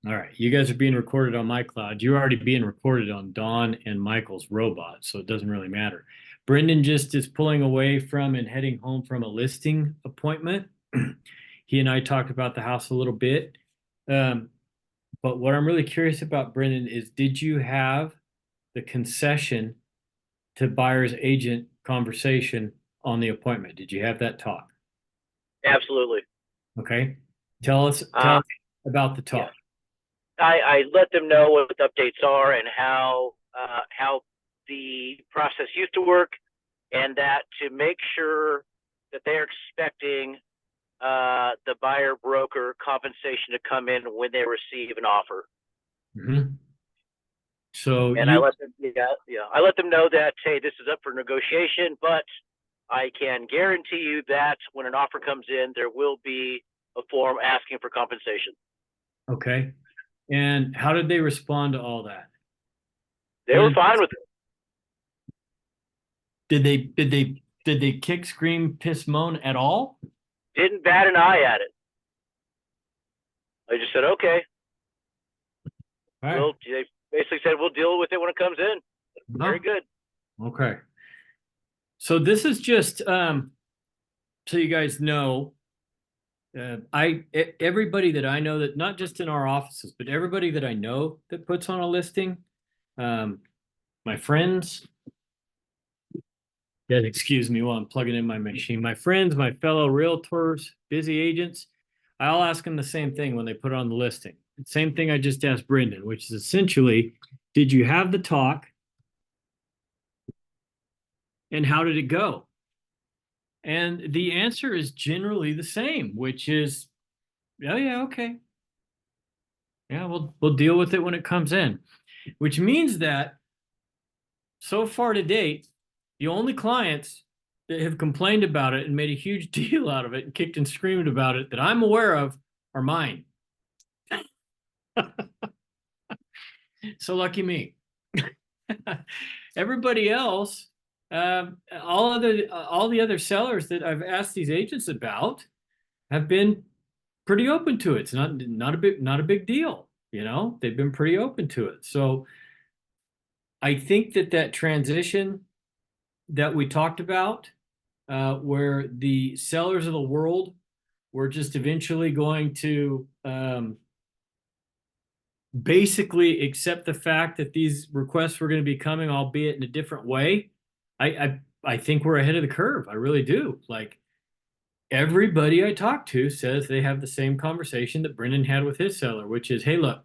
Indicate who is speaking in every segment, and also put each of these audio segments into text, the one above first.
Speaker 1: All right, you guys are being recorded on my cloud. You're already being recorded on Dawn and Michael's robot, so it doesn't really matter. Brendan just is pulling away from and heading home from a listing appointment. He and I talked about the house a little bit. Um, but what I'm really curious about, Brendan, is did you have the concession to buyer's agent conversation on the appointment? Did you have that talk?
Speaker 2: Absolutely.
Speaker 1: Okay. Tell us,
Speaker 2: Uh,
Speaker 1: tell us about the
Speaker 2: yeah,
Speaker 1: talk.
Speaker 2: I let them know what the updates are and how the process used to work, and that to make sure that they're expecting the buyer broker compensation to come in when they receive an offer.
Speaker 1: Mhm. So
Speaker 2: And I
Speaker 1: you,
Speaker 2: let them, I let them know that, hey, this is up for negotiation, but I can guarantee you that when an offer comes in, there will be a form asking for compensation.
Speaker 1: okay. And how did they respond to all that?
Speaker 2: They
Speaker 1: What
Speaker 2: were
Speaker 1: did
Speaker 2: fine with it.
Speaker 1: did they kick, scream, piss, moan at all?
Speaker 2: Didn't bat an eye at it. I just said, okay,
Speaker 1: All right.
Speaker 2: they basically said, we'll deal with it when it comes in. Very
Speaker 1: No.
Speaker 2: good.
Speaker 1: Okay. So this is just so you guys know, everybody that I know, that not just in our offices, but everybody that I know that puts on a listing, um, my friends, yeah, excuse me while I'm plugging in my machine. My friends, my fellow realtors, busy agents, I'll ask them the same thing when they put it on the listing. Same thing I just asked Brendan, which is essentially, did you have the talk and how did it go? And the answer is generally the same, which is, oh yeah, okay. Yeah, we'll deal with it when it comes in. Which means that so far to date, the only clients that have complained about it and made a huge deal out of it and kicked and screamed about it that I'm aware of are mine. So lucky me. Everybody else, all the other sellers that I've asked these agents about have been pretty open to it. It's not a big deal. You know, they've been pretty open to it. So I think that transition that we talked about, where the sellers of the world were just eventually going to basically accept the fact that these requests were going to be coming, albeit in a different way. I think we're ahead of the curve. I really do. Like everybody I talk to says they have the same conversation that Brendan had with his seller, which is, hey, look,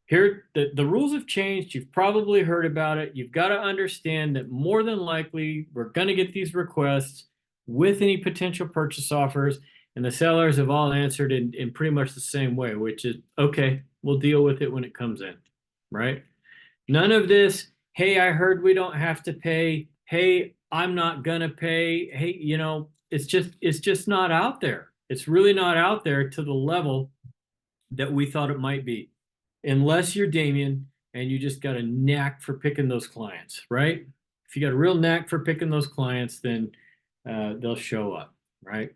Speaker 1: here the rules have changed. You've probably heard about it. You've got to understand that more than likely we're going to get these requests with any potential purchase offers. And the sellers have all answered in pretty much the same way, which is okay, we'll deal with it when it comes in, right? None of this, hey, I heard we don't have to pay. Hey, I'm not gonna pay. Hey, it's just not out there. It's really not out there to the level that we thought it might be. Unless you're Damian and you just got a knack for picking those clients, right? If you got a real knack for picking those clients, then they'll show up, right?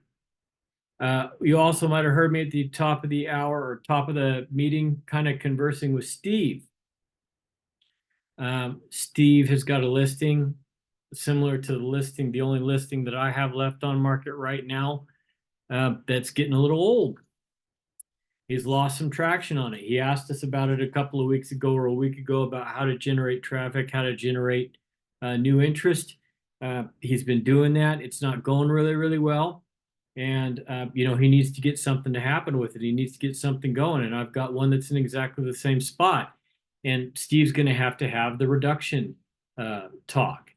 Speaker 1: You also might have heard me at the top of the hour or top of the meeting, kind of conversing with Steve. Steve has got a listing similar to the only listing that I have left on market right now, that's getting a little old. He's lost some traction on it. He asked us about it a couple of weeks ago or a week ago about how to generate traffic, how to generate new interest. He's been doing that. It's not going really, really well. And, he needs to get something to happen with it. He needs to get something going. And I've got one that's in exactly the same spot. And Steve's going to have the reduction talk.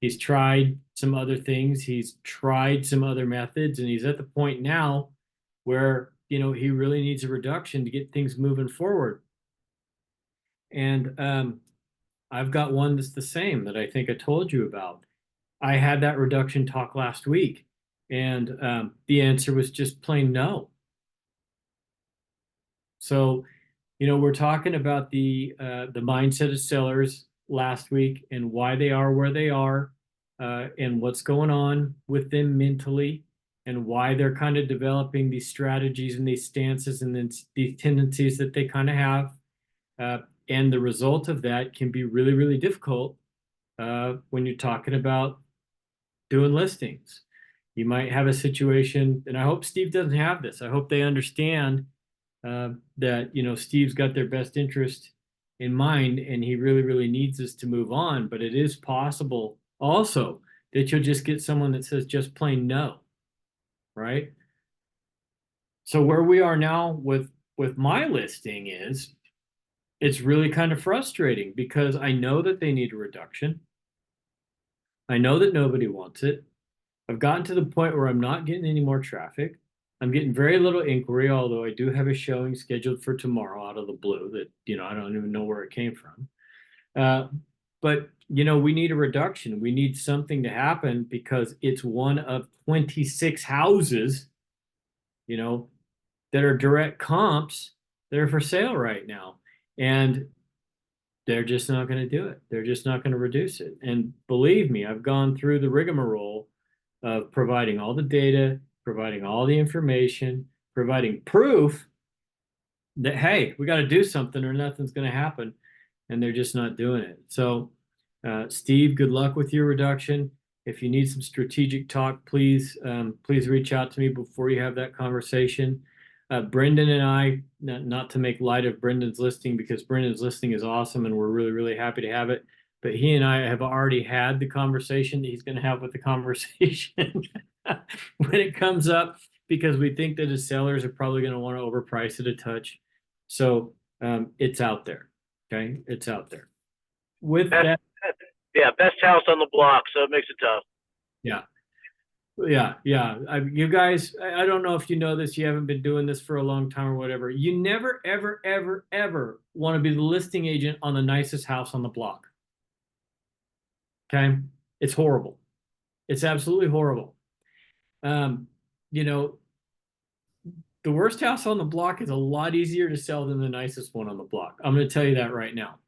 Speaker 1: He's tried some other things. He's tried some other methods. And he's at the point now where he really needs a reduction to get things moving forward. And I've got one that's the same that I think I told you about. I had that reduction talk last week, and the answer was just plain no. So, we're talking about the mindset of sellers last week and why they are where they are, and what's going on with them mentally. and why they're kind of developing these strategies and these stances and then these tendencies that they kind of have. And the result of that can be really, really difficult when you're talking about doing listings. You might have a situation, and I hope Steve doesn't have this. I hope they understand that, you know, Steve's got their best interest in mind and he really, really needs us to move on. But it is possible also that you'll just get someone that says just plain no, right? So where we are now with my listing is it's really kind of frustrating because I know that they need a reduction. I know that nobody wants it. I've gotten to the point where I'm not getting any more traffic. I'm getting very little inquiry, although I do have a showing scheduled for tomorrow out of the blue that, you know, I don't even know where it came from. But, you know, we need a reduction. We need something to happen because it's one of 26 houses, you know, that are direct comps that are for sale right now. And they're just not going to do it. They're just not going to reduce it. And believe me, I've gone through the rigmarole of providing all the data, providing all the information, providing proof that, hey, we got to do something or nothing's going to happen. And they're just not doing it. So, Steve, good luck with your reduction. If you need some strategic talk, please reach out to me before you have that conversation. Brendan and I, not to make light of Brendan's listing because Brendan's listing is awesome and we're really, really happy to have it. But he and I have already had the conversation that he's going to have with the conversation when it comes up because we think that his sellers are probably going to want to overprice it a touch. So it's out there. Okay, it's out there. With that,
Speaker 2: yeah, best house on the block, so it makes it tough.
Speaker 1: yeah. Yeah. You guys, I don't know if you know this, you haven't been doing this for a long time or whatever. You never, ever, ever, ever want to be the listing agent on the nicest house on the block. Okay? It's horrible. It's absolutely horrible. You know, the worst house on the block is a lot easier to sell than the nicest one on the block. I'm going to tell you that right now.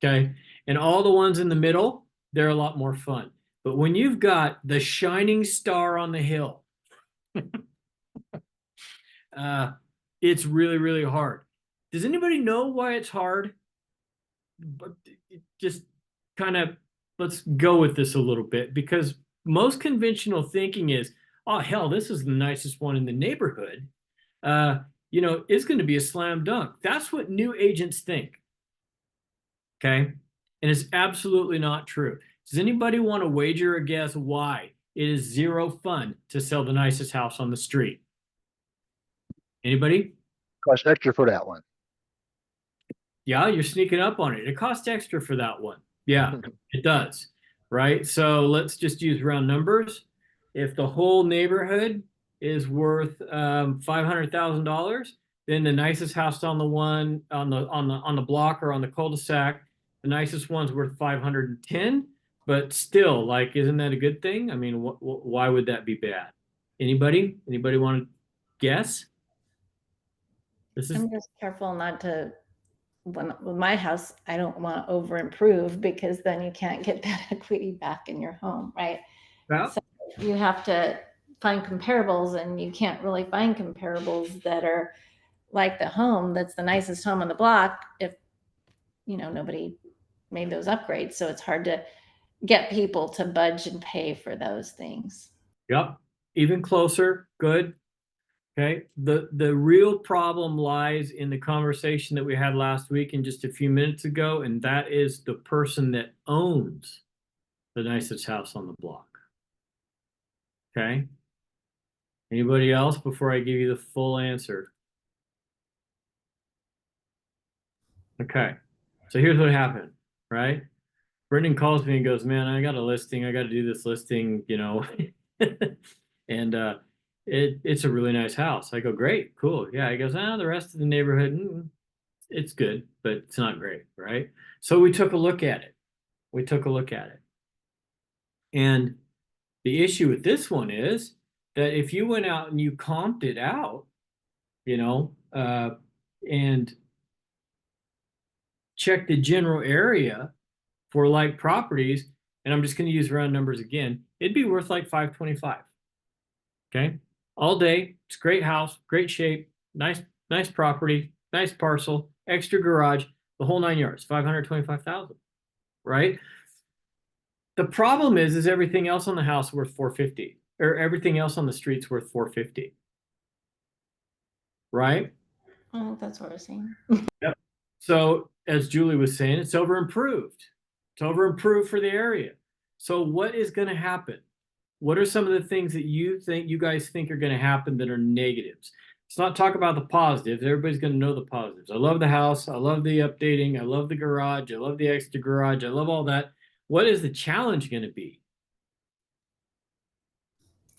Speaker 1: Okay? And all the ones in the middle, they're a lot more fun. But when you've got the shining star on the hill, it's really, really hard. Does anybody know why it's hard? But just kind of let's go with this a little bit because most conventional thinking is, oh, hell, this is the nicest one in the neighborhood. You know, it's going to be a slam dunk. That's what new agents think. Okay. And it's absolutely not true. Does anybody want to wager a guess why it is zero fun to sell the nicest house on the street? Anybody?
Speaker 3: Cost extra for that one.
Speaker 1: Yeah, you're sneaking up on it. It costs extra for that one. Yeah, it does. Right. So let's just use round numbers. If the whole neighborhood is worth $500,000, then the nicest house on the block or on the cul-de-sac, the nicest one's worth 510. But still, like, isn't that a good thing? I mean, why would that be bad? Anybody? Anybody want to guess?
Speaker 4: I'm just careful not to, with my house, I don't want to over improve because then you can't get that equity back in your home, right?
Speaker 1: Yeah.
Speaker 4: So you have to find comparables and you can't really find comparables that are like the home that's the nicest home on the block if, you know, nobody made those upgrades. So it's hard to get people to budge and pay for those things.
Speaker 1: Yep. Even closer. Good. Okay. The real problem lies in the conversation that we had last week and just a few minutes ago, and that is the person that owns the nicest house on the block. Okay. Anybody else before I give you the full answer? Okay. So here's what happened, right? Brendan calls me and goes, man, I got a listing. I got to do this listing, you know, and it's a really nice house. I go, great, cool. Yeah. He goes, the rest of the neighborhood, it's good, but it's not great, right? So we took a look at it. And the issue with this one is that if you went out and you comped it out, you know, and checked the general area for like properties, and I'm just going to use round numbers again, it'd be worth like 525. Okay. all day. It's a great house, great shape, nice property, nice parcel, extra garage, the whole 9 yards, 525,000, right? The problem is everything else on the house worth 450, or everything else on the street's worth 450, right?
Speaker 4: That's what we're saying.
Speaker 1: Yep. So as Julie was saying, it's over improved. It's over improved for the area. So what is going to happen? What are some of the things that you guys think are going to happen that are negatives? Let's not talk about the positives. Everybody's going to know the positives. I love the house. I love the updating. I love the garage. I love the extra garage. I love all that. What is the challenge going to be?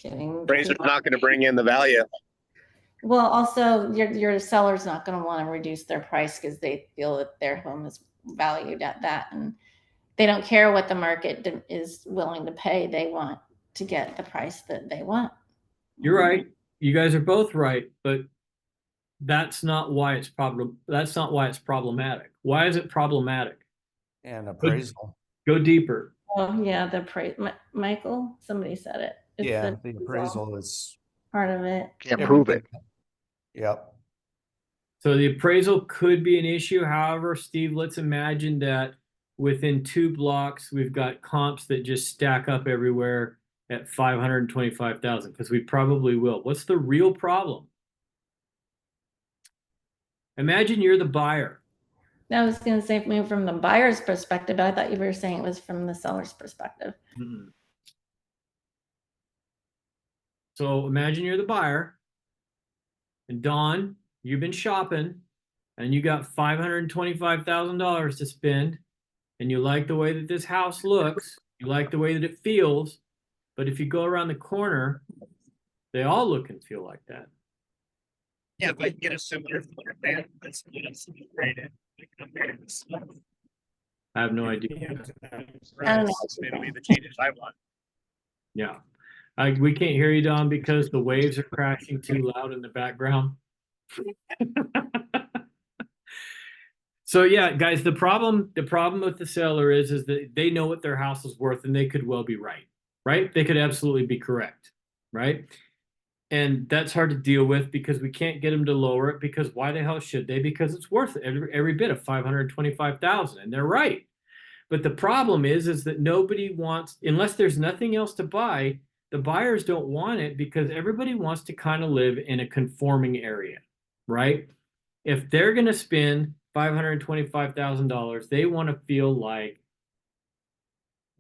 Speaker 5: Appraiser's not going to bring in the value.
Speaker 4: Well, also your seller's not going to want to reduce their price because they feel that their home is valued at that, and they don't care what the market is willing to pay. They want to get the price that they want.
Speaker 1: You're right. You guys are both right, but that's not why it's problematic. Why is it problematic?
Speaker 6: And appraisal.
Speaker 1: Go deeper.
Speaker 4: Oh yeah, the price. Michael, somebody said it. It's
Speaker 6: Yeah, the appraisal is
Speaker 4: part of it.
Speaker 3: Can't prove it.
Speaker 6: Yep.
Speaker 1: So the appraisal could be an issue. However, Steve, let's imagine that within 2 blocks, we've got comps that just stack up everywhere at 525,000, because we probably will. What's the real problem? Imagine you're the buyer.
Speaker 4: I was going to say from the buyer's perspective, but I thought you were saying it was from the seller's perspective.
Speaker 1: Mm-hmm. So imagine you're the buyer, and Dawn, you've been shopping, and you got $525,000 to spend, and you like the way that this house looks, you like the way that it feels, but if you go around the corner, they all look and feel like that.
Speaker 5: Yeah, if I can get a similar plan, that's great.
Speaker 1: I have no idea.
Speaker 4: I don't know.
Speaker 5: It'll be the changes I want.
Speaker 1: Yeah. We can't hear you, Don, because the waves are crashing too loud in the background. So yeah, guys, the problem with the seller is that they know what their house is worth, and they could well be right? They could absolutely be correct, right? And that's hard to deal with because we can't get them to lower it, because why the hell should they? Because it's worth every bit of 525,000, and they're right. But the problem is that nobody wants, unless there's nothing else to buy, the buyers don't want it because everybody wants to kind of live in a conforming area, right? If they're going to spend $525,000, they want to feel like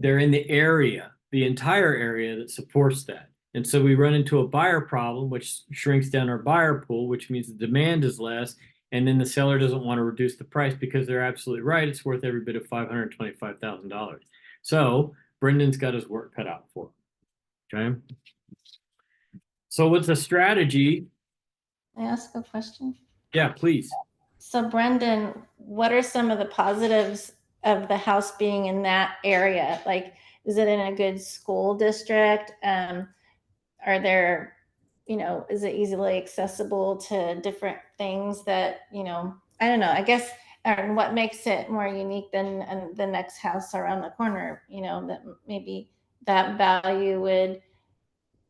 Speaker 1: they're in the area, the entire area that supports that. And so we run into a buyer problem, which shrinks down our buyer pool, which means the demand is less. And then the seller doesn't want to reduce the price because they're absolutely right. It's worth every bit of $525,000. So Brendan's got his work cut out for him. Okay. So what's the strategy?
Speaker 4: Can I ask a question?
Speaker 1: Yeah, please.
Speaker 4: So Brendan, what are some of the positives of the house being in that area? Like, is it in a good school district? Are there, is it easily accessible to different things that, I don't know, I guess, and what makes it more unique than the next house around the corner, that maybe that value would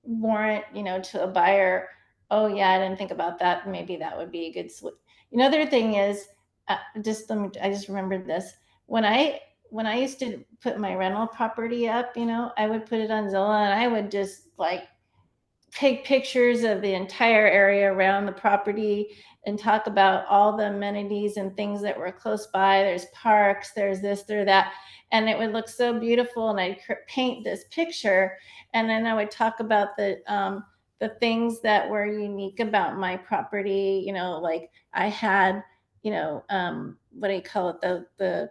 Speaker 4: warrant, to a buyer, oh yeah, I didn't think about that. Maybe that would be a good switch. Another thing is, I just remembered this. When I used to put my rental property up, I would put it on Zillow, and I would just like take pictures of the entire area around the property and talk about all the amenities and things that were close by. There's parks, there's this, there's that. And it would look so beautiful. And I'd paint this picture. And then I would talk about the things that were unique about my property. Like I had, what do you call it? The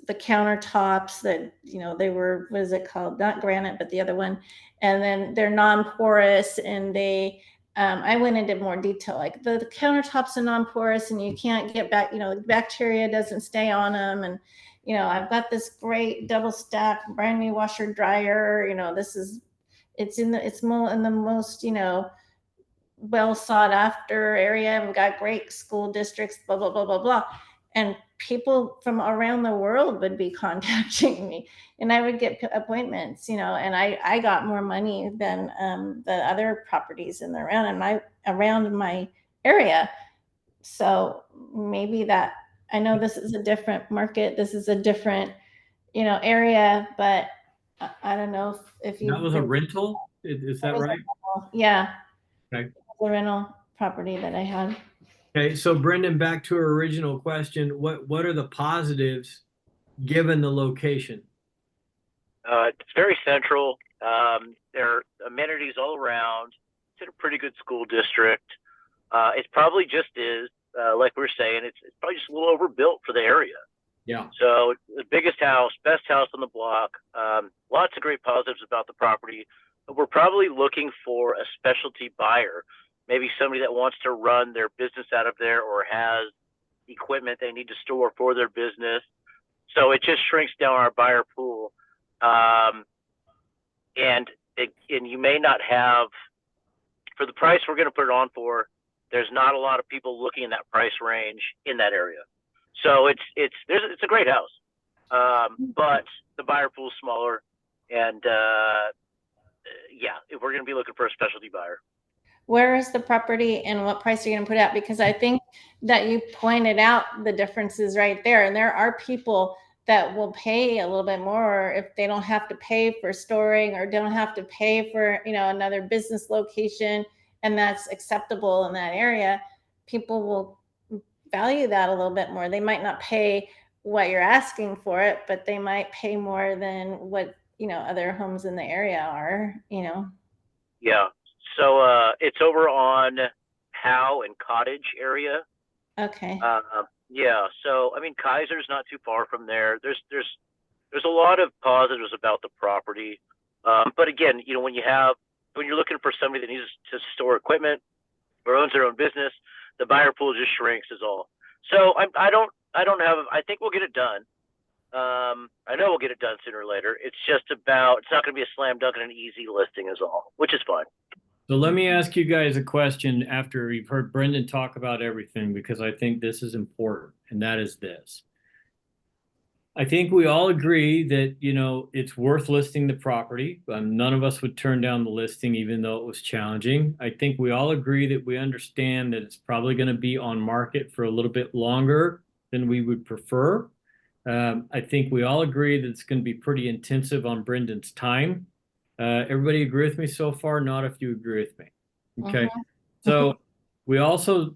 Speaker 4: countertops that, they were, what is it called? Not granite, but the other one. And then they're non-porous, and they, I went into more detail, like the countertops are non-porous and you can't get back, bacteria doesn't stay on them. And, I've got this great double stack, brand new washer dryer, it's more in the most, well sought after area. We've got great school districts, blah, blah, blah, blah, blah. And people from around the world would be contacting me, and I would get appointments, you know, and I got more money than the other properties in the around my area. So maybe that, I know this is a different market, this is a different, you know, area, but I don't know if you.
Speaker 1: That was a rental? Is that right?
Speaker 4: Yeah.
Speaker 1: Okay.
Speaker 4: The rental property that I had.
Speaker 1: Okay, so Brendan, back to our original question, what are the positives given the location?
Speaker 2: It's very central. There are amenities all around. It's in a pretty good school district. It's probably just like we were saying, it's probably just a little overbuilt for the area.
Speaker 1: Yeah.
Speaker 2: So the biggest house, best house on the block. Lots of great positives about the property. But we're probably looking for a specialty buyer, maybe somebody that wants to run their business out of there or has equipment they need to store for their business. So it just shrinks down our buyer pool. And you may not have, for the price we're going to put it on for, there's not a lot of people looking in that price range in that area. So it's a great house, but the buyer pool is smaller, and yeah, if we're going to be looking for a specialty buyer.
Speaker 4: Where is the property and what price are you going to put out? Because I think that you pointed out the differences right there, and there are people that will pay a little bit more if they don't have to pay for storing or don't have to pay for, you know, another business location, and that's acceptable in that area. People will value that a little bit more. They might not pay what you're asking for it, but they might pay more than what, you know, other homes in the area are, you know.
Speaker 2: Yeah. So it's over on Howe and Cottage area.
Speaker 4: Okay.
Speaker 2: Yeah. So I mean, Kaiser's not too far from there. There's a lot of positives about the property. But again, you know, when you're looking for somebody that needs to store equipment or owns their own business, the buyer pool just shrinks is all. So I think we'll get it done. I know we'll get it done sooner or later. It's not going to be a slam dunk and an easy listing is all, which is fine.
Speaker 1: So let me ask you guys a question after you've heard Brendan talk about everything, because I think this is important, and that is this. I think we all agree that, you know, it's worth listing the property. None of us would turn down the listing, even though it was challenging. I think we all agree that we understand that it's probably going to be on market for a little bit longer than we would prefer. I think we all agree that it's going to be pretty intensive on Brendan's time. Everybody agree with me so far? Not if you agree with me. Okay. So we also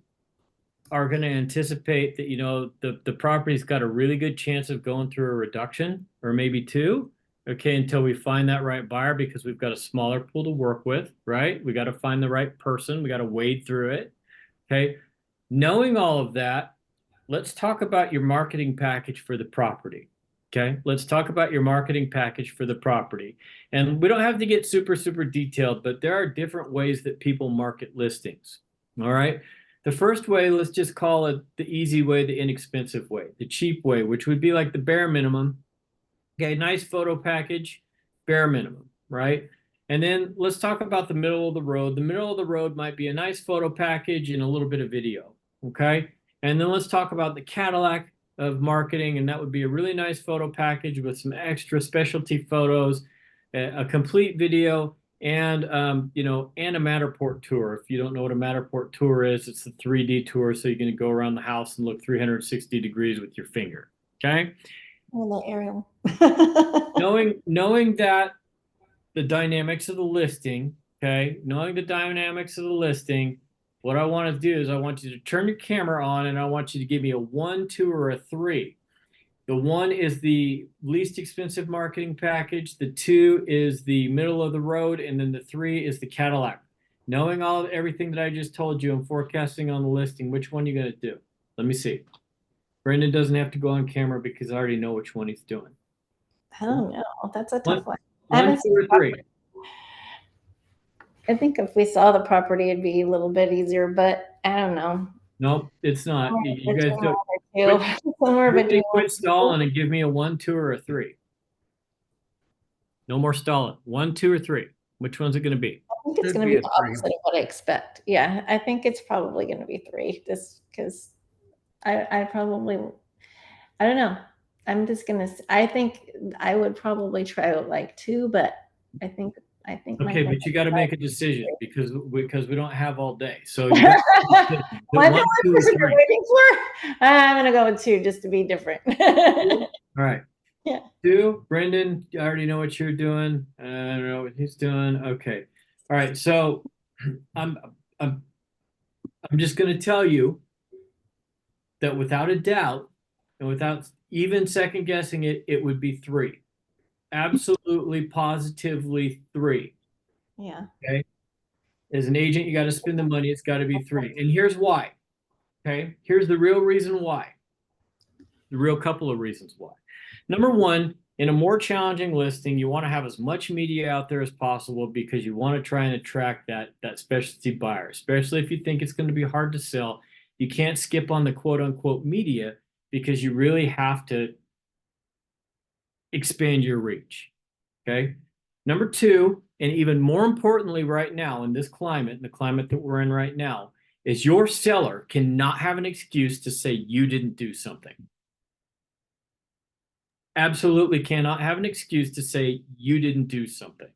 Speaker 1: are going to anticipate that, you know, the property's got a really good chance of going through a reduction or maybe two, okay, until we find that right buyer, because we've got a smaller pool to work with, right? We got to find the right person. We got to wade through it. Okay. Knowing all of that, let's talk about your marketing package for the property. Okay, let's talk about your marketing package for the property. And we don't have to get super, super detailed, but there are different ways that people market listings. All right. The first way, let's just call it the easy way, the inexpensive way, the cheap way, which would be like the bare minimum. Okay, nice photo package, bare minimum, right? And then let's talk about the middle of the road. The middle of the road might be a nice photo package and a little bit of video. Okay. And then let's talk about the Cadillac of marketing, and that would be a really nice photo package with some extra specialty photos, a complete video, and you know, and a Matterport tour. If you don't know what a Matterport tour is, it's a 3D tour, so you're going to go around the house and look 360 degrees with your finger. Okay.
Speaker 4: Hello, Ariel.
Speaker 1: knowing that the dynamics of the listing, okay, knowing the dynamics of the listing, what I want to do is I want you to turn your camera on, and I want you to give me a 1, 2, or a 3. The 1 is the least expensive marketing package. The 2 is the middle of the road. And then the 3 is the Cadillac. Knowing everything that I just told you and forecasting on the listing, which one are you going to do? Let me see. Brendan doesn't have to go on camera because I already know which one he's doing.
Speaker 4: I don't know. That's a tough one.
Speaker 1: 1, 2, or 3.
Speaker 4: I think if we saw the property, it'd be a little bit easier, but I don't know.
Speaker 1: Nope, it's not. You guys quit stalling and give me a 1, 2, or a 3. No more stalling. 1, 2, or 3. Which one's it going to be?
Speaker 4: I think it's going to be the opposite of what I expect. Yeah, I think it's probably going to be 3, just because I probably, I don't know. I'm just gonna, I think I would probably try out like 2, but I think my
Speaker 1: Okay,
Speaker 4: gut
Speaker 1: but you got to make a decision because we don't have all day. So you
Speaker 4: Well,
Speaker 1: got
Speaker 4: I
Speaker 1: the
Speaker 4: feel
Speaker 1: one,
Speaker 4: like
Speaker 1: 2, or
Speaker 4: person you're
Speaker 1: 3.
Speaker 4: waiting for. I'm gonna go with 2 just to be different.
Speaker 1: All right.
Speaker 4: Yeah.
Speaker 1: 2, Brendan, I already know what you're doing. I don't know what he's doing. Okay. All right. So I'm I'm I'm just going to tell you that without a doubt and without even second guessing it, it would be 3. Absolutely, positively 3.
Speaker 4: Yeah.
Speaker 1: Okay. As an agent, you got to spend the money. It's got to be 3. And here's why. Okay. Here's the real reason why. The real couple of reasons why. Number one, in a more challenging listing, you want to have as much media out there as possible because you want to try and attract that specialty buyer, especially if you think it's going to be hard to sell. You can't skip on the quote unquote media because you really have to expand your reach. Okay. Number two, and even more importantly, right now in this climate, in the climate that we're in right now, is your seller cannot have an excuse to say you didn't do something. Absolutely cannot have an excuse to say you didn't do something,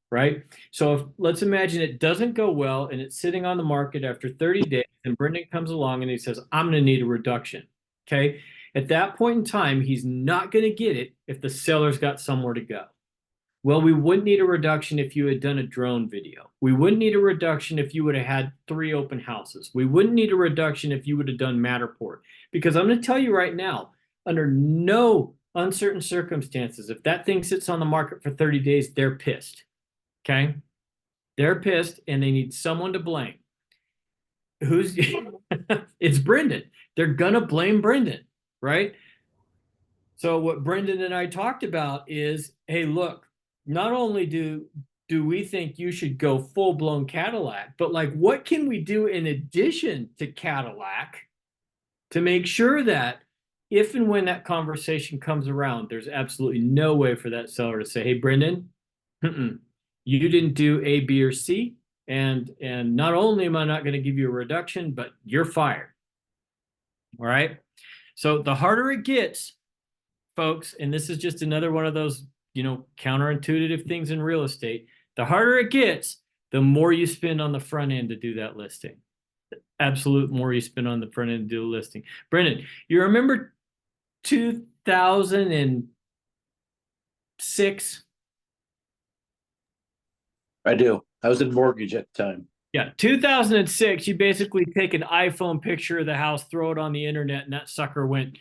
Speaker 1: right? So if let's imagine it doesn't go well and it's sitting on the market after 30 days and Brendan comes along and he says, I'm going to need a reduction. Okay. At that point in time, he's not going to get it if the seller's got somewhere to go. Well, we wouldn't need a reduction if you had done a drone video. We wouldn't need a reduction if you would have had 3 open houses. We wouldn't need a reduction if you would have done Matterport. Because I'm going to tell you right now, under no uncertain circumstances, if that thing sits on the market for 30 days, they're pissed. Okay? They're pissed and they need someone to blame. Who's it's Brendan. They're gonna blame Brendan, right? So what Brendan and I talked about is, hey, look, not only do we think you should go full-blown Cadillac, but like what can we do in addition to Cadillac to make sure that if and when that conversation comes around, there's absolutely no way for that seller to say, hey, Brendan, you didn't do A, B, or C. And not only am I not going to give you a reduction, but you're fired. All right. So the harder it gets, folks, and this is just another one of those, counterintuitive things in real estate. The harder it gets, the more you spend on the front end to do that listing. Absolute more you spend on the front end to do a listing. Brendan, you remember 2006?
Speaker 7: I do. I was in mortgage at the time.
Speaker 1: Yeah, 2006, you basically take an iPhone picture of the house, throw it on the internet, and that sucker went,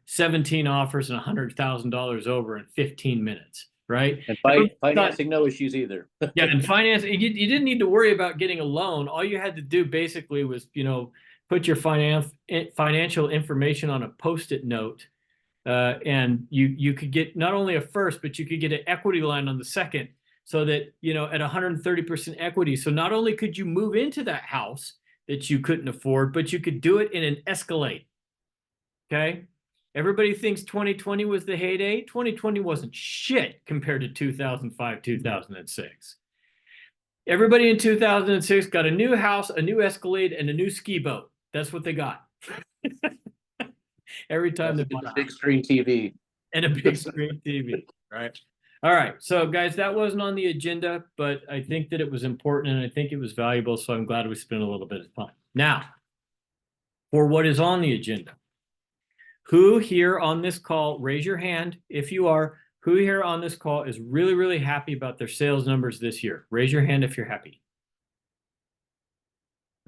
Speaker 1: 17 offers and $100,000 over in 15 minutes, right?
Speaker 7: And financing, no issues either.
Speaker 1: Yeah, and finance, you didn't need to worry about getting a loan. All you had to do basically was, put your financial information on a Post-it note, and you could get not only a first, but you could get an equity line on the second. So that, at 130% equity. So not only could you move into that house that you couldn't afford, but you could do it in an Escalade. Okay. Everybody thinks 2020 was the heyday. 2020 wasn't shit compared to 2005, 2006. Everybody in 2006 got a new house, a new Escalade, and a new ski boat. That's what they got. Every time they bought a
Speaker 7: big screen TV.
Speaker 1: and a big screen TV, right? All right, so guys, that wasn't on the agenda, but I think that it was important and I think it was valuable, so I'm glad we spent a little bit of time. Now, for what is on the agenda. Who here on this call, raise your hand if you are, who here on this call is really, really happy about their sales numbers this year? Raise your hand if you're happy.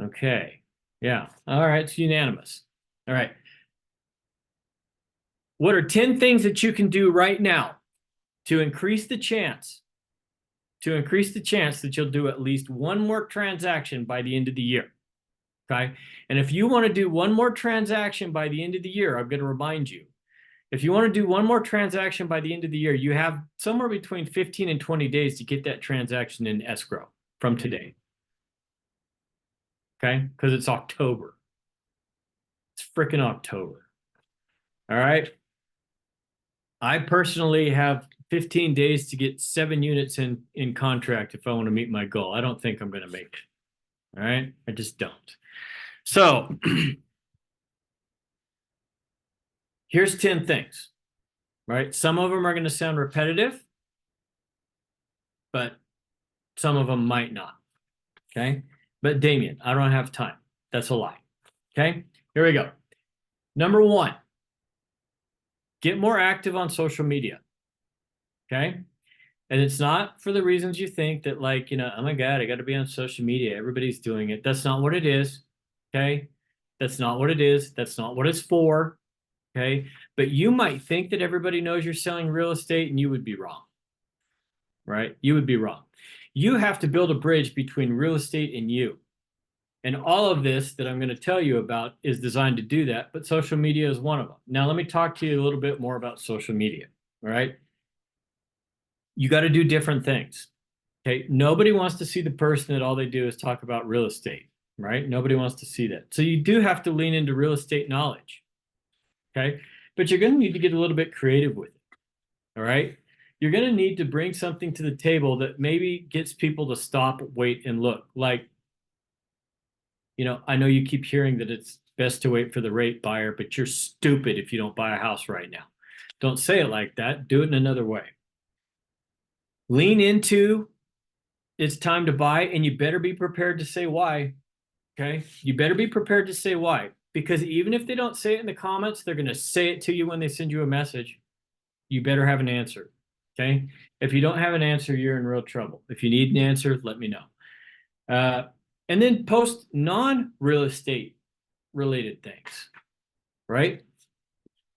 Speaker 1: Okay, yeah, all right, it's unanimous. All right. What are 10 things that you can do right now to increase the chance that you'll do at least one more transaction by the end of the year? Okay. And if you want to do one more transaction by the end of the year, I'm going to remind you, if you want to do one more transaction by the end of the year, you have somewhere between 15 and 20 days to get that transaction in escrow from today. Okay. Because it's October. It's freaking October. All right. I personally have 15 days to get 7 units in contract if I want to meet my goal. I don't think I'm going to make it. All right. I just don't. So Here's 10 things, right? Some of them are going to sound repetitive, but some of them might not. Okay. But Damian, I don't have time. That's a lie. Okay. Here we go. Number 1, get more active on social media. Okay. And it's not for the reasons you think that, like, oh my God, I got to be on social media. Everybody's doing it. That's not what it is. Okay. That's not what it is. That's not what it's for. Okay. But you might think that everybody knows you're selling real estate, and you would be wrong. Right? You would be wrong. You have to build a bridge between real estate and you. And all of this that I'm going to tell you about is designed to do that, but social media is one of them. Now, let me talk to you a little bit more about social media. All right. You got to do different things. Okay. Nobody wants to see the person that all they do is talk about real estate, right? Nobody wants to see that. So you do have to lean into real estate knowledge. Okay. But you're going to need to get a little bit creative with it. All right. You're going to need to bring something to the table that maybe gets people to stop, wait, and look. Like, I know you keep hearing that it's best to wait for the rate buyer, but you're stupid if you don't buy a house right now. Don't say it like that. Do it in another way. Lean into it's time to buy, and you better be prepared to say why. Okay. You better be prepared to say why, because even if they don't say it in the comments, they're going to say it to you when they send you a message. You better have an answer. Okay. If you don't have an answer, you're in real trouble. If you need an answer, let me know. And then post non-real estate related things, right?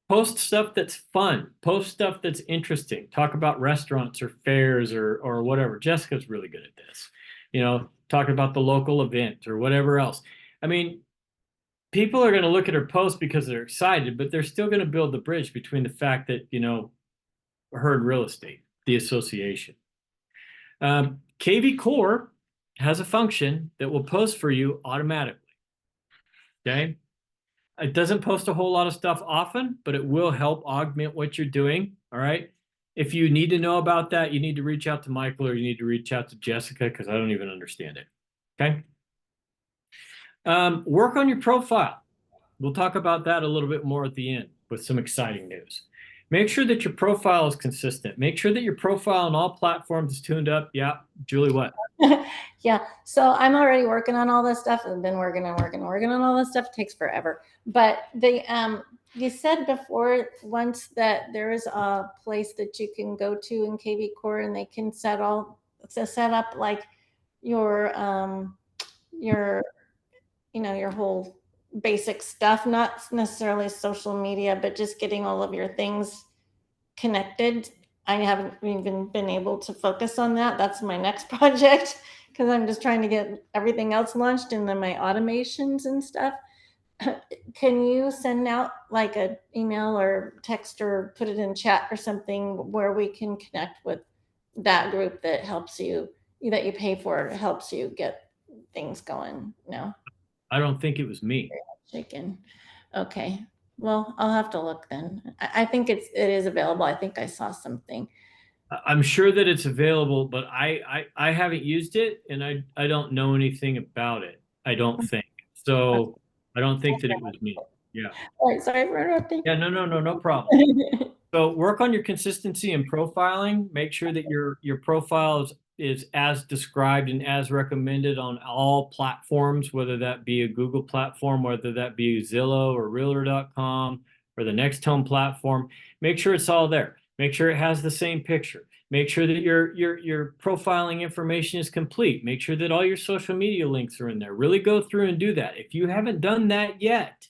Speaker 1: Post stuff that's fun. Post stuff that's interesting. Talk about restaurants or fairs or whatever. Jessica's really good at this. Talk about the local event or whatever else. I mean, people are going to look at her post because they're excited, but they're still going to build the bridge between the fact that, her and real estate, the association. KV Core has a function that will post for you automatically. Okay. It doesn't post a whole lot of stuff often, but it will help augment what you're doing. All right. If you need to know about that, you need to reach out to Michael, or you need to reach out to Jessica, because I don't even understand it. Okay. Work on your profile. We'll talk about that a little bit more at the end with some exciting news. Make sure that your profile is consistent. Make sure that your profile on all platforms is tuned up. Yeah, Julie, what?
Speaker 4: Yeah. So I'm already working on all this stuff. I've been working on all this stuff. It takes forever. But you said before once that there is a place that you can go to in KV Core, and they can set up like your your whole basic stuff, not necessarily social media, but just getting all of your things connected. I haven't even been able to focus on that. That's my next project, because I'm just trying to get everything else launched, and then my automations and stuff. Can you send out like an email or text or put it in chat or something where we can connect with that group that helps you, that you pay for, helps you get things going? No.
Speaker 1: I don't think it was me.
Speaker 4: Chicken. Okay. Well, I'll have to look then. I think it is available. I think I saw something.
Speaker 1: I'm sure that it's available, but I haven't used it, and I don't know anything about it. I don't think so. I don't think that it was me. Yeah.
Speaker 4: All right. Sorry for interrupting.
Speaker 1: Yeah. No problem. So work on your consistency and profiling. Make sure that your profile is as described and as recommended on all platforms, whether that be a Google platform, whether that be Zillow or Realtor.com or the NextHome platform. Make sure it's all there. Make sure it has the same picture. Make sure that your profiling information is complete. Make sure that all your social media links are in there. Really go through and do that. If you haven't done that yet,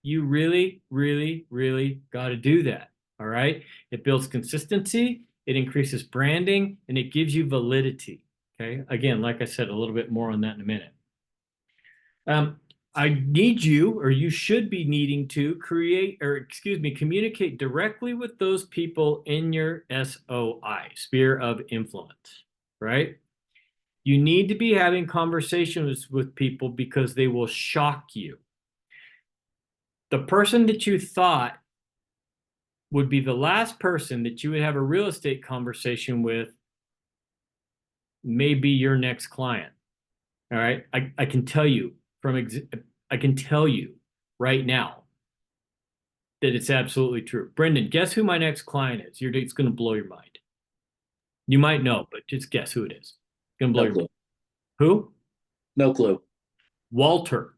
Speaker 1: you really, really, really got to do that. All right. It builds consistency, it increases branding, and it gives you validity. Okay. Again, like I said, a little bit more on that in a minute. I need you, or you should be needing to communicate directly with those people in your SOI, sphere of influence, right? You need to be having conversations with people because they will shock you. The person that you thought would be the last person that you would have a real estate conversation with may be your next client. All right. I can tell you I can tell you right now, that it's absolutely true. Brendan, guess who my next client is? It's going to blow your mind. You might know, but just guess who it is. It's going to blow
Speaker 7: No
Speaker 1: your
Speaker 7: clue.
Speaker 1: mind. Who?
Speaker 7: No clue.
Speaker 1: Walter.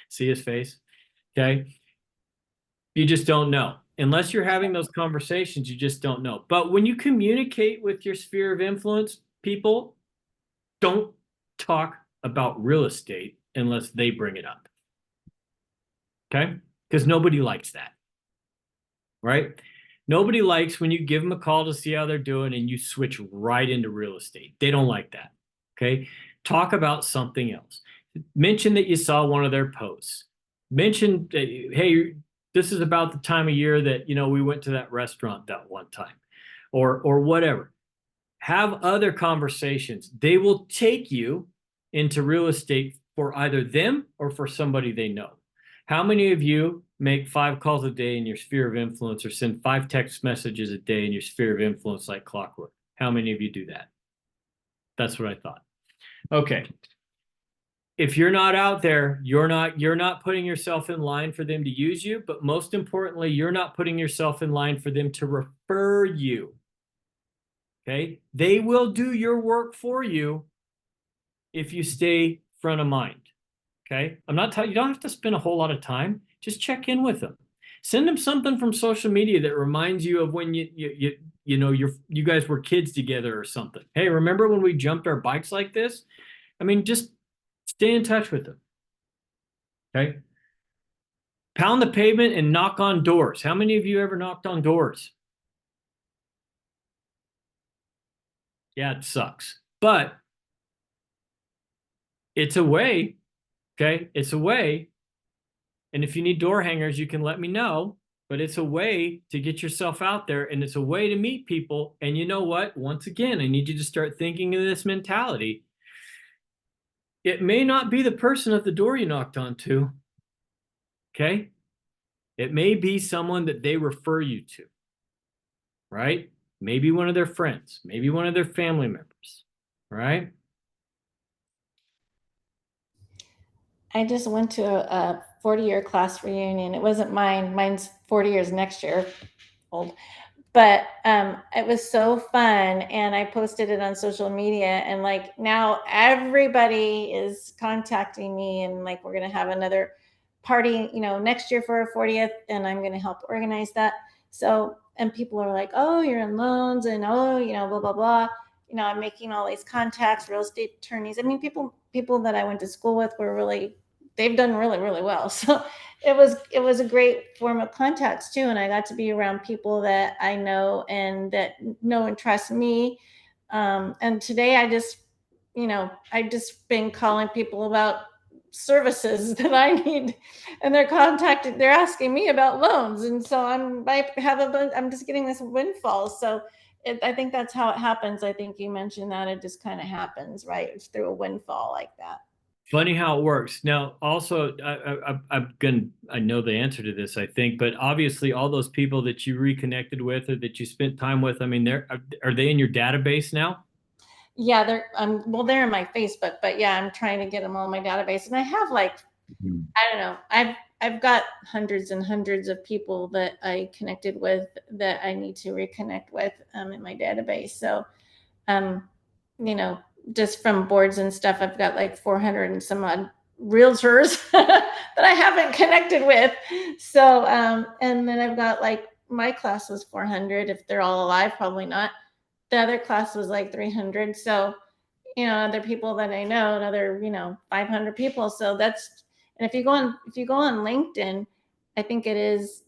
Speaker 1: See his face? Okay. You just don't know. Unless you're having those conversations, you just don't know. But when you communicate with your sphere of influence, people don't talk about real estate unless they bring it up. Okay? Because nobody likes that. Right? Nobody likes when you give them a call to see how they're doing and you switch right into real estate. They don't like that. Okay? Talk about something else. Mention that you saw one of their posts. Mention, hey, this is about the time of year that, we went to that restaurant that one time, or whatever. Have other conversations. They will take you into real estate for either them or for somebody they know. How many of you make 5 calls a day in your sphere of influence or send 5 text messages a day in your sphere of influence like clockwork? How many of you do that? That's what I thought. Okay. If you're not out there, you're not putting yourself in line for them to use you, but most importantly, you're not putting yourself in line for them to refer you. Okay? They will do your work for you if you stay front of mind. Okay? I'm not telling you, don't have to spend a whole lot of time. Just check in with them. Send them something from social media that reminds you of when you guys were kids together or something. Hey, remember when we jumped our bikes like this? I mean, just stay in touch with them. Okay? Pound the pavement and knock on doors. How many of you ever knocked on doors? Yeah, it sucks. But it's a way. Okay? It's a way. And if you need door hangers, you can let me know. But it's a way to get yourself out there, and it's a way to meet people. And you know what? Once again, I need you to start thinking of this mentality. It may not be the person at the door you knocked on to. Okay? It may be someone that they refer you to. Right? Maybe one of their friends, maybe one of their family members. Right?
Speaker 4: I just went to a 40-year class reunion. It wasn't mine. Mine's 40 years next year old. But it was so fun, and I posted it on social media, and like now everybody is contacting me, and like we're gonna have another party, next year for our 40th, and I'm gonna help organize that. So, and people are like, oh, you're in loans, and oh, blah blah blah. I'm making all these contacts, real estate attorneys. I mean, people that I went to school with were really, they've done really really well. So it was a great form of contacts too, and I got to be around people that I know and that know and trust me. And today I just been calling people about services that I need, and they're asking me about loans, and so I'm just getting this windfall. So I think that's how it happens. I think you mentioned that it just kind of happens, right? It's through a windfall like that.
Speaker 1: Funny how it works. Now, also, I know the answer to this, I think, but obviously, all those people that you reconnected with or that you spent time with, I mean, are they in your database now?
Speaker 4: Yeah, they're in my Facebook, but yeah, I'm trying to get them all in my database, and I have I don't know, I've got hundreds and hundreds of people that I connected with that I need to reconnect with in my database. So, you know, just from boards and stuff, I've got like 400 and some odd realtors that I haven't connected with. So, and then I've got like my class was 400. If they're all alive, probably not. The other class was like 300. So, other people that I know, another, 500 people. So and if you go on LinkedIn, I think it is,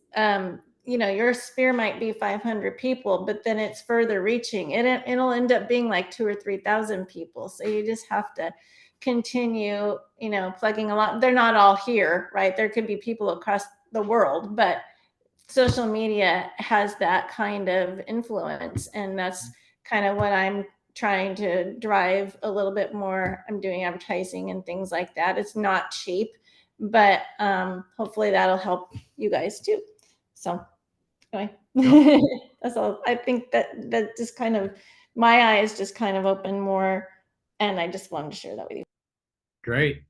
Speaker 4: your sphere might be 500 people, but then it's further reaching. It'll end up being like 2,000 or 3,000 people. So you just have to continue, plugging a lot. They're not all here, right? There could be people across the world, but social media has that kind of influence, and that's kind of what I'm trying to drive a little bit more. I'm doing advertising and things like that. It's not cheap, but hopefully that'll help you guys too. So anyway, that's all. I think that just kind of, my eyes just kind of open more, and I just wanted to share that with you.
Speaker 1: Great.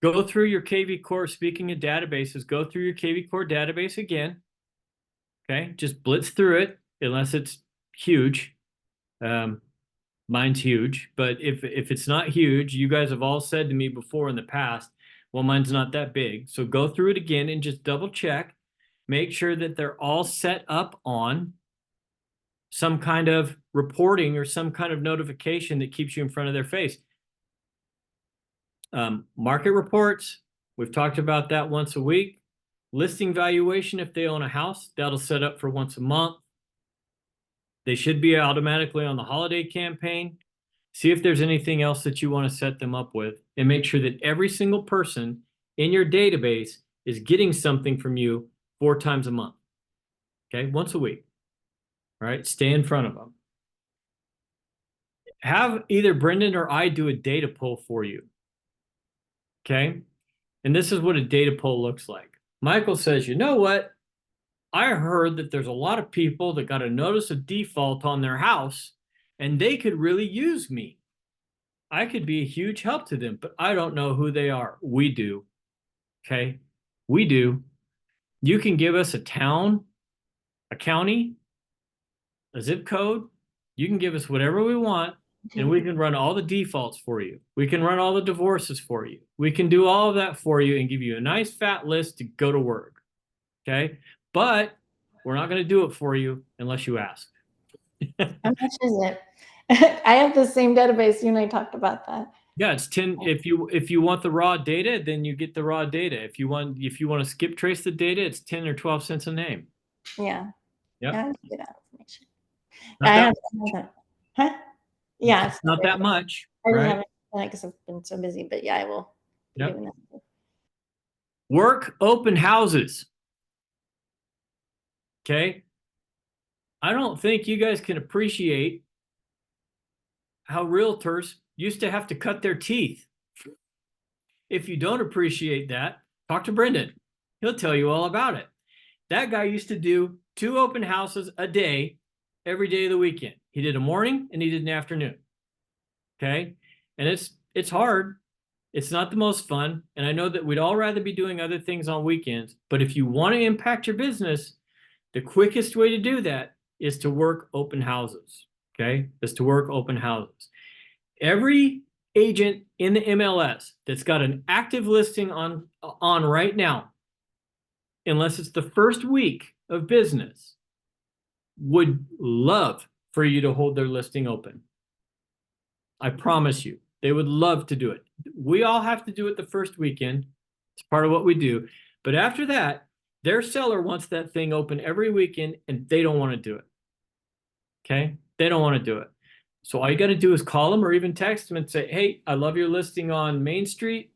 Speaker 1: Go through your KV Core. Speaking of databases, go through your KV Core database again. Okay, just blitz through it, unless it's huge. Mine's huge, but if it's not huge, you guys have all said to me before in the past, well, mine's not that big. So go through it again and just double check. Make sure that they're all set up on some kind of reporting or some kind of notification that keeps you in front of their face. Market reports, we've talked about that once a week. Listing valuation, if they own a house, that'll set up for once a month. They should be automatically on the holiday campaign. See if there's anything else that you want to set them up with, and make sure that every single person in your database is getting something from you 4 times a month. Okay, once a week. All right, stay in front of them. Have either Brendan or I do a data pull for you. Okay, and this is what a data pull looks like. Michael says, you know what? I heard that there's a lot of people that got a notice of default on their house and they could really use me. I could be a huge help to them, but I don't know who they are. We do. Okay. We do. You can give us a town, a county, a zip code. You can give us whatever we want, and we can run all the defaults for you. We can run all the divorces for you. We can do all of that for you and give you a nice fat list to go to work. Okay. But we're not going to do it for you unless you ask.
Speaker 4: How much is it? I have the same database. You and I talked about that.
Speaker 1: Yeah, it's 10. If you want the raw data, then you get the raw data. If you want to skip trace the data, it's 10 or 12 cents a name.
Speaker 4: Yeah.
Speaker 1: Yep.
Speaker 4: Yeah, I get that information.
Speaker 1: Not
Speaker 4: I
Speaker 1: that-
Speaker 4: have that. Huh? Yeah.
Speaker 1: It's not that much,
Speaker 4: I
Speaker 1: right?
Speaker 4: haven't, because I've been so busy, but yeah, I will. be
Speaker 1: Yep.
Speaker 4: doing that.
Speaker 1: Work open houses. Okay. I don't think you guys can appreciate how realtors used to have to cut their teeth. If you don't appreciate that, talk to Brendan. He'll tell you all about it. That guy used to do 2 open houses a day, every day of the weekend. He did a morning and he did an afternoon. Okay. And it's hard. It's not the most fun. And I know that we'd all rather be doing other things on weekends, but if you want to impact your business, the quickest way to do that is to work open houses. Okay. Is to work open houses. Every agent in the MLS that's got an active listing on right now, unless it's the first week of business, would love for you to hold their listing open. I promise you, they would love to do it. We all have to do it the first weekend. It's part of what we do. But after that, their seller wants that thing open every weekend and they don't want to do it. Okay? They don't want to do it. So all you got to do is call them or even text them and say, hey, I love your listing on Main Street.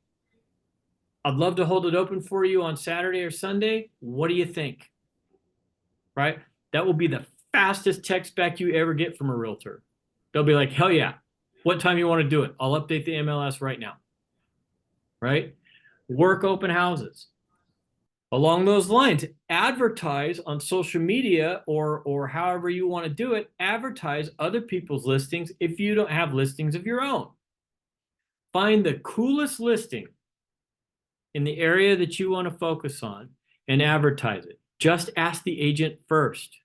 Speaker 1: I'd love to hold it open for you on Saturday or Sunday. What do you think? Right? That will be the fastest text back you ever get from a realtor. They'll be like, hell yeah. What time you want to do it? I'll update the MLS right now. Right? Work open houses. Along those lines, advertise on social media or however you want to do it. Advertise other people's listings if you don't have listings of your own. Find the coolest listing in the area that you want to focus on and advertise it. Just ask the agent first.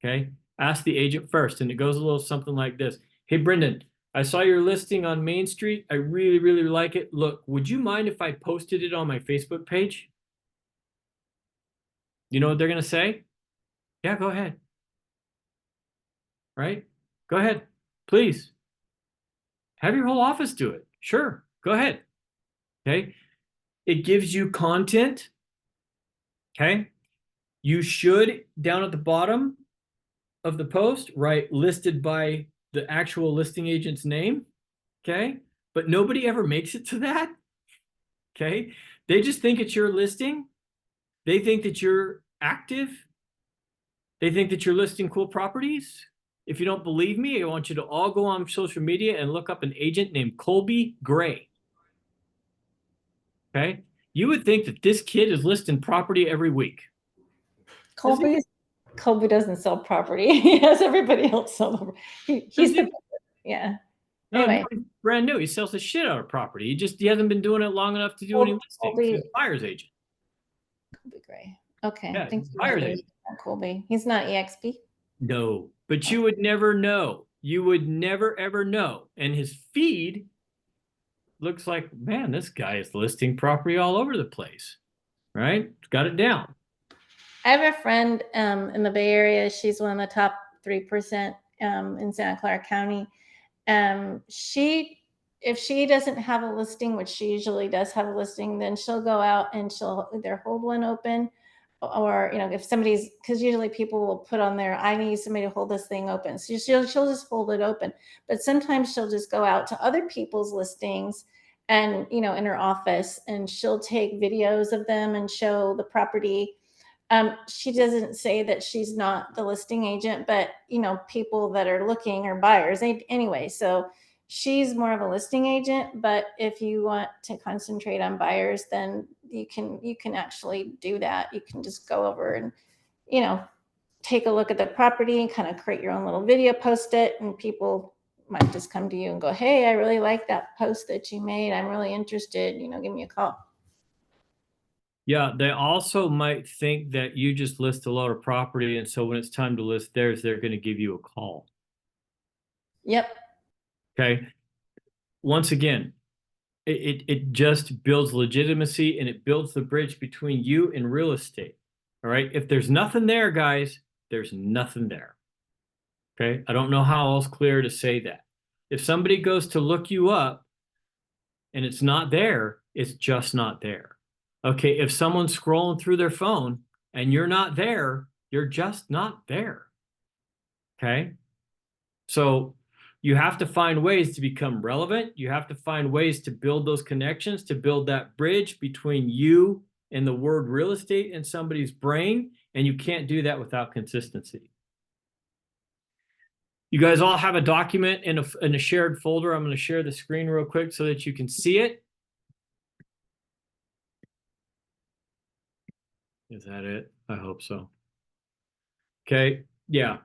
Speaker 1: Okay? Ask the agent first. And it goes a little something like this. Hey, Brendan, I saw your listing on Main Street. I really, really like it. Look, would you mind if I posted it on my Facebook page? You know what they're going to say? Yeah, go ahead. Right? Go ahead. Please. Have your whole office do it. Sure. Go ahead. Okay? It gives you content. Okay? You should, down at the bottom of the post, write listed by the actual listing agent's name. Okay? But nobody ever makes it to that. Okay? They just think it's your listing. They think that you're active. They think that you're listing cool properties. If you don't believe me, I want you to all go on social media and look up an agent named Colby Gray. Okay? You would think that this kid is listing property every week.
Speaker 4: Colby doesn't sell property. He has everybody else sell. He's the, yeah.
Speaker 1: No,
Speaker 4: Anyway.
Speaker 1: he's brand new. He sells the shit out of property. He hasn't been doing it long enough to do any listings.
Speaker 4: Colby-
Speaker 1: He's a buyer's agent.
Speaker 4: Colby Gray. Okay,
Speaker 1: Yeah,
Speaker 4: thanks
Speaker 1: he's
Speaker 4: for
Speaker 1: buyer's
Speaker 4: letting me
Speaker 1: agent.
Speaker 4: know, Colby. He's not EXP.
Speaker 1: No, but you would never know. You would never ever know. And his feed looks like, man, this guy is listing property all over the place, right? Got it down.
Speaker 4: I have a friend in the Bay Area. She's one of the top 3% in Santa Clara County. If she doesn't have a listing, which she usually does have a listing, then she'll go out and she'll either hold one open, or if somebody's, because usually people will put on there, I need somebody to hold this thing open. So she'll just hold it open. But sometimes she'll just go out to other people's listings and in her office, and she'll take videos of them and show the property. She doesn't say that she's not the listing agent, but people that are looking are buyers anyway. So she's more of a listing agent. But if you want to concentrate on buyers, then you can actually do that. You can just go over and take a look at the property and kind of create your own little video, post it, and people might just come to you and go, "Hey, I really like that post that you made. I'm really interested. Give me a call."
Speaker 1: Yeah, they also might think that you just list a lot of property, and so when it's time to list theirs, they're going to give you a call.
Speaker 4: Yep.
Speaker 1: Okay. Once again, it just builds legitimacy, and it builds the bridge between you and real estate. All right. If there's nothing there, guys, there's nothing there. Okay. I don't know how else clear to say that. If somebody goes to look you up and it's not there, it's just not there. Okay, if someone's scrolling through their phone and you're not there, you're just not there. Okay? So you have to find ways to become relevant. You have to find ways to build those connections, to build that bridge between you and the word real estate in somebody's brain. And you can't do that without consistency. You guys all have a document in a shared folder. I'm going to share the screen real quick so that you can see it. Is that it? I hope so. Okay. Yeah.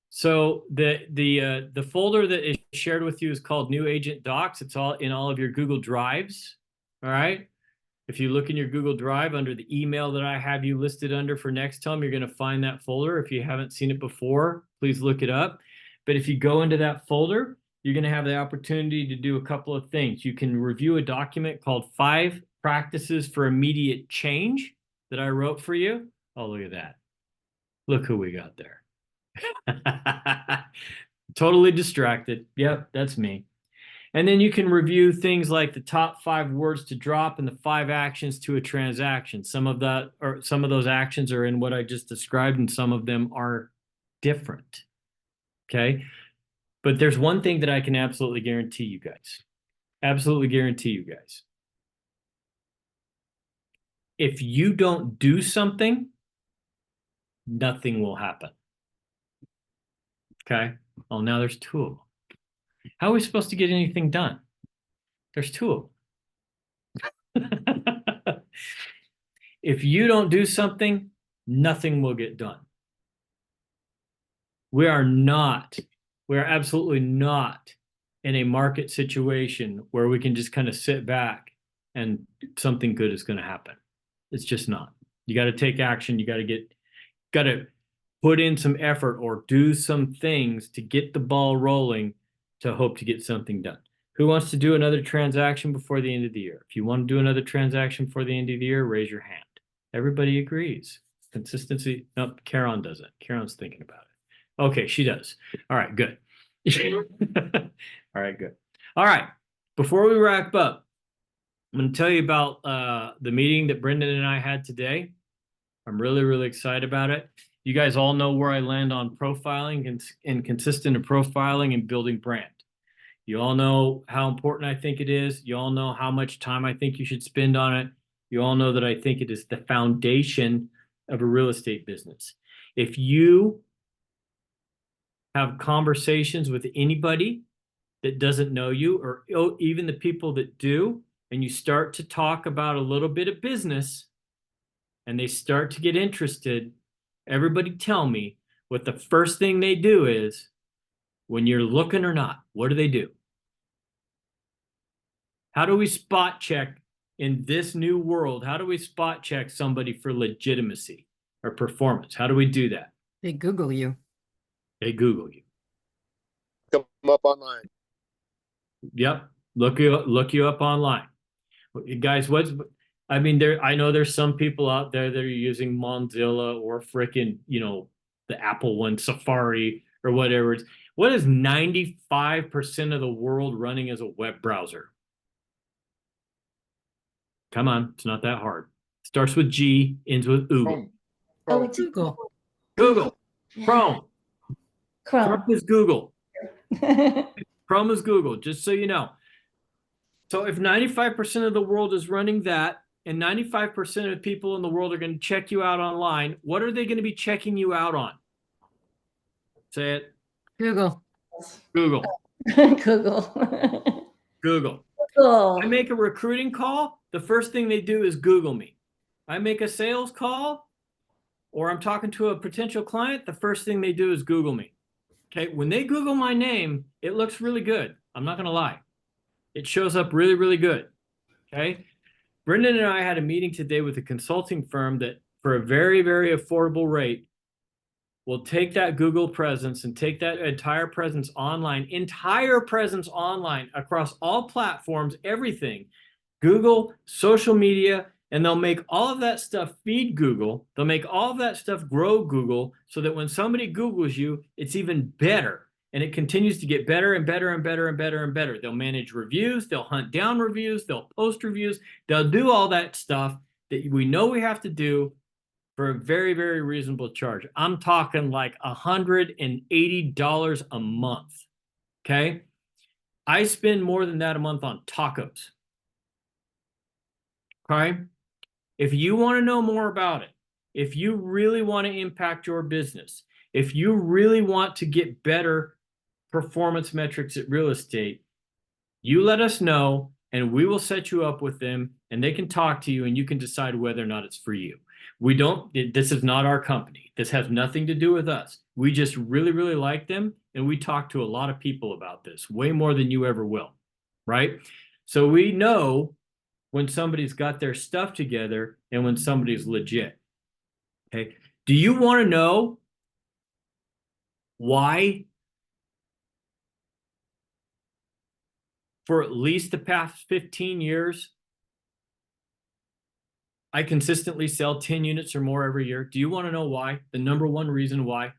Speaker 1: So the folder that is shared with you is called New Agent Docs. It's all in all of your Google Drives. All right. If you look in your Google Drive under the email that I have you listed under for NextHome, you're going to find that folder. If you haven't seen it before, please look it up. But if you go into that folder, you're going to have the opportunity to do a couple of things. You can review a document called 5 Practices for Immediate Change that I wrote for you. Oh, look at that. Look who we got there. Totally distracted. Yep, that's me. And then you can review things like the top 5 words to drop and the 5 actions to a transaction. Some of those actions are in what I just described, and some of them are different. Okay. But there's one thing that I can absolutely guarantee you guys. Absolutely guarantee you guys. If you don't do something, nothing will happen. Okay. Well, now there's 2 of them. How are we supposed to get anything done? There's 2 of them. If you don't do something, nothing will get done. We are absolutely not in a market situation where we can just kind of sit back and something good is going to happen. It's just not. You got to take action. You got to put in some effort or do some things to get the ball rolling to hope to get something done. Who wants to do another transaction before the end of the year? If you want to do another transaction before the end of the year, raise your hand. Everybody agrees. Consistency. Nope, Karen doesn't. Karen's thinking about it. Okay, she does. All right, good. All right, good. All right, before we wrap up, I'm going to tell you about the meeting that Brendan and I had today. I'm really, really excited about it. You guys all know where I land on profiling and consistent profiling and building brand. You all know how important I think it is. You all know how much time I think you should spend on it. You all know that I think it is the foundation of a real estate business. If you have conversations with anybody that doesn't know you, or even the people that do, and you start to talk about a little bit of business and they start to get interested, everybody tell me what the first thing they do is when you're looking or not. What do they do? How do we spot check in this new world? How do we spot check somebody for legitimacy or performance? How do we do that?
Speaker 8: They Google you.
Speaker 1: They Google you.
Speaker 9: Come up online.
Speaker 1: Yep. Look you up online. Guys, I mean, I know there's some people out there that are using Mozilla or frickin', the Apple one, Safari or whatever. What is 95% of the world running as a web browser? Come on, it's not that hard. Starts with G, ends with Google.
Speaker 4: Oh, it's
Speaker 8: Google.
Speaker 1: Google, Chrome.
Speaker 4: Chrome.
Speaker 1: Chrome is Google. Chrome is Google, just so you know. So if 95% of the world is running that, and 95% of people in the world are going to check you out online, what are they going to be checking you out on? Say it.
Speaker 8: Google.
Speaker 1: Google.
Speaker 4: Google.
Speaker 1: Google.
Speaker 4: Google.
Speaker 1: I make a recruiting call, the first thing they do is Google me. I make a sales call, or I'm talking to a potential client, the first thing they do is Google me. Okay, when they Google my name, it looks really good. I'm not going to lie. It shows up really, really good. Okay. Brendan and I had a meeting today with a consulting firm that for a very, very affordable rate will take that Google presence and take that entire presence online across all platforms, everything, Google, social media, and they'll make all of that stuff feed Google. They'll make all of that stuff grow Google so that when somebody Googles you, it's even better. And it continues to get better and better and better and better and better. They'll manage reviews. They'll hunt down reviews. They'll post reviews. They'll do all that stuff that we know we have to do for a very, very reasonable charge. I'm talking like $180 a month. Okay. I spend more than that a month on tacos. Okay. If you want to know more about it, if you really want to impact your business, if you really want to get better performance metrics at real estate, you let us know and we will set you up with them and they can talk to you and you can decide whether or not it's for you. This is not our company. This has nothing to do with us. We just really, really like them and we talk to a lot of people about this, way more than you ever will, right? So we know when somebody's got their stuff together and when somebody's legit. Okay. Do you want to know why for at least the past 15 years I consistently sell 10 units or more every year? Do you want to know why? The number one reason why?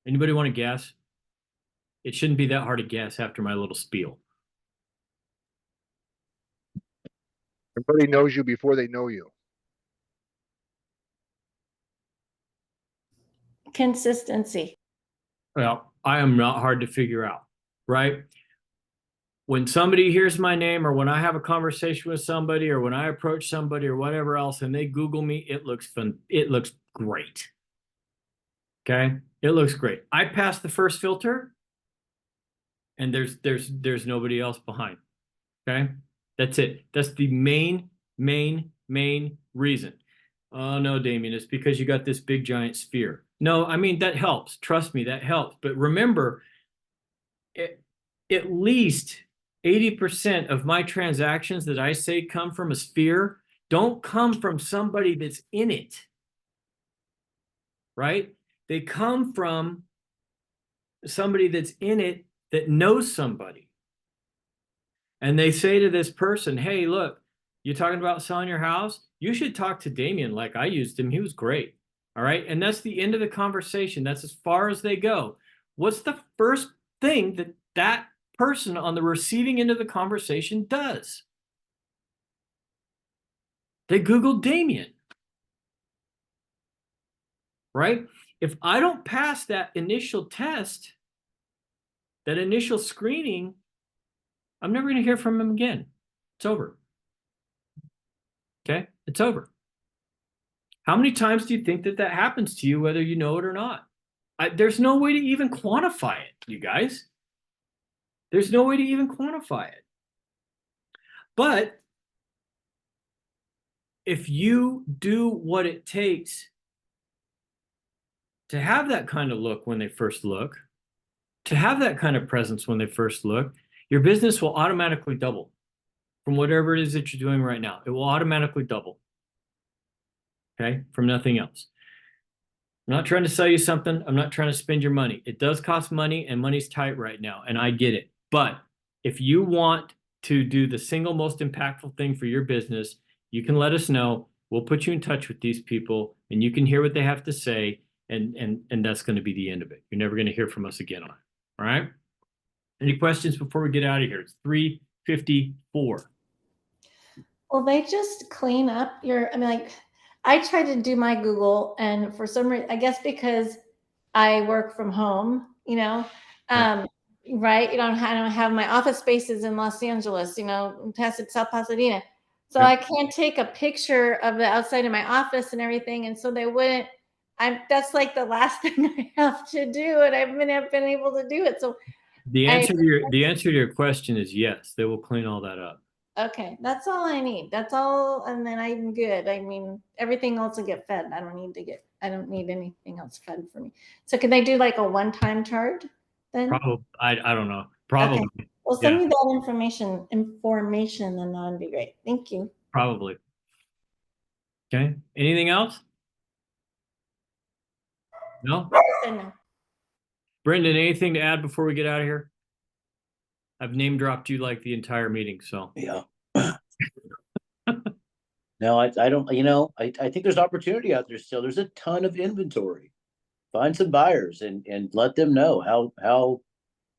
Speaker 1: Anybody want to guess? It shouldn't be that hard to guess after my little spiel.
Speaker 3: Everybody knows you before they know you.
Speaker 4: Consistency.
Speaker 1: Well, I am not hard to figure out, right? When somebody hears my name or when I have a conversation with somebody or when I approach somebody or whatever else and they Google me, it looks fun. It looks great. Okay. It looks great. I passed the first filter and there's nobody else behind. Okay. That's it. That's the main reason. Oh no, Damian, it's because you got this big giant sphere. No, I mean, that helps. Trust me, that helps. But remember, at least 80% of my transactions that I say come from a sphere don't come from somebody that's in it, right? They come from somebody that's in it that knows somebody. And they say to this person, hey, look, you're talking about selling your house? You should talk to Damian like I used him. He was great. All right. And that's the end of the conversation. That's as far as they go. What's the first thing that person on the receiving end of the conversation does? They Google Damian. Right? If I don't pass that initial test, that initial screening, I'm never going to hear from him again. It's over. Okay? It's over. How many times do you think that happens to you, whether you know it or not? There's no way to even quantify it, you guys. There's no way to even quantify it. But if you do what it takes to have that kind of look when they first look, to have that kind of presence when they first look, Your business will automatically double from whatever it is that you're doing right now. It will automatically double. Okay, from nothing else. I'm not trying to sell you something. I'm not trying to spend your money. It does cost money, and money's tight right now, and I get it. But if you want to do the single most impactful thing for your business, you can let us know. We'll put you in touch with these people, and you can hear what they have to say, and that's going to be the end of it. You're never going to hear from us again on it. All right? Any questions before we get out of here? It's 3:54.
Speaker 4: Well, they just clean up your, I mean, like, I tried to do my Google, and for some reason, I guess because I work from home, you know, right? I don't have my office spaces in Los Angeles, you know, South Pasadena. So
Speaker 1: Yeah.
Speaker 4: I can't take a picture of the outside of my office and everything. And so they wouldn't, that's like the last thing I have to do. And I haven't been able to do it. So
Speaker 1: The answer to your question is yes, they will clean all that up.
Speaker 4: okay, that's all I need. That's all, and then I'm good. I mean, everything else will get fed. I don't need anything else fed for me. So can they do like a one-time charge then?
Speaker 1: Probably, I don't know. Probably.
Speaker 4: Okay. Well, send
Speaker 1: Yeah.
Speaker 4: me that information, then that'd be great. Thank you.
Speaker 1: Probably. Okay. Anything else? No?
Speaker 4: No.
Speaker 1: Brendan, anything to add before we get out of here? I've name dropped you like the entire meeting, so.
Speaker 7: Yeah. No, I don't, I think there's opportunity out there still. There's a ton of inventory. Find some buyers and let them know how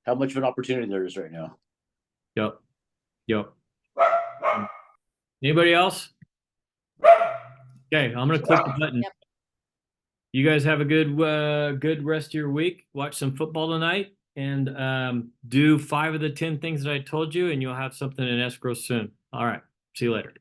Speaker 7: much of an opportunity there is right now.
Speaker 1: Yep. Yep. Anybody else? Okay, I'm gonna click the button.
Speaker 4: Yep.
Speaker 1: You guys have a good rest of your week. Watch some football tonight and do 5 of the 10 things that I told you, and you'll have something in escrow soon. All right. See you later.